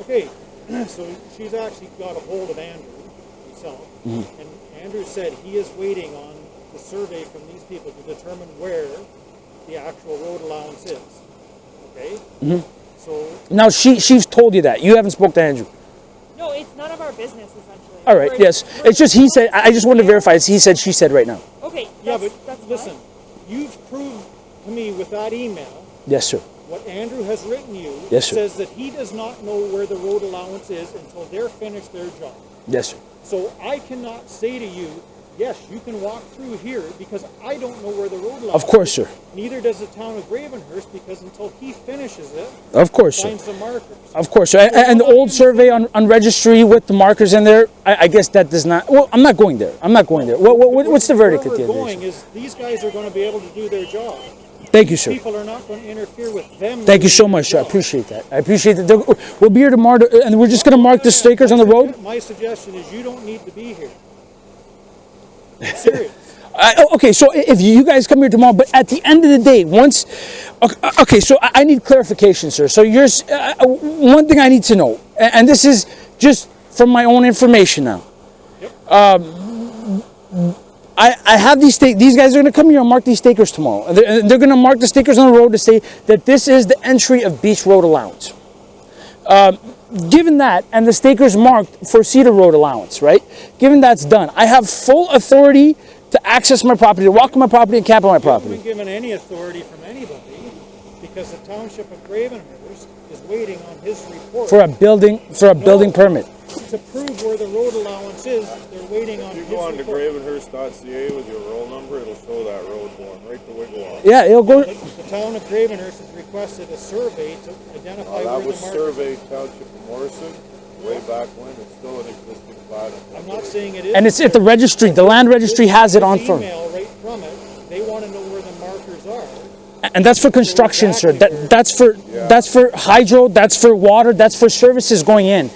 Okay, so she's actually got a hold of Andrew himself, and Andrew said he is waiting on the survey from these people to determine where the actual road allowance is. Okay? So Now she's told you that. You haven't spoke to Andrew. No, it's none of our business, essentially. All right, yes. It's just he said, I just wanted to verify, it's he said, she said right now. Okay, yeah, but that's listen, fine. you've proved to me with that email Yes, sir. what Andrew has written you. Yes, sir. Says that he does not know where the road allowance is until they're finished their job. Yes, sir. So I cannot say to you, yes, you can walk through here because I don't know where the road allowance Of course, sir. is. Neither does the town of Gravenhurst because until he finishes it, Of course, sir. finds the markers. Of course, sir. And the old survey on registry with the markers in there, I guess that does not, well, I'm not going there. I'm not going there. What's the verdict at the Where end we're of going this? is these guys are going to be able to do their job. Thank you, sir. People are not going to interfere with them. Thank you so doing much, sir. their I job. appreciate that. I appreciate that. We'll be here tomorrow, and we're just going to mark the stickers on the road. My suggestion is you don't need to be here. I'm serious. Okay, so if you guys come here tomorrow, but at the end of the day, once, okay, so I need clarification, sir. So one thing I need to know, and this is just from my own information now. Yep. I have these these guys are going to come here and mark these stickers tomorrow. And they're going to mark the stickers on the road to say that this is the entry of Beach Road allowance. Given that, and the stickers marked for Cedar Road allowance, right? Given that's done, I have full authority to access my property, to walk on my property and camp on my You haven't property. been given any authority from anybody because the township of Gravenhurst is waiting on his report. For a building permit. To prove where the road allowance is, they're waiting on If you his go on to report. gravenhurst.ca with your roll number, it'll show that road going right to Wigwam. Yeah, it'll go. The town of Gravenhurst has requested a survey to identify That where was the markers. surveyed Township of Morrison way back when. It's still an existing plat. I'm not saying it is. And it's at the registry. The land registry has it on This firm. email right from it. They want to know where the markers are. And that's for construction, sir. That's for hydro, that's for water, that's for services going in.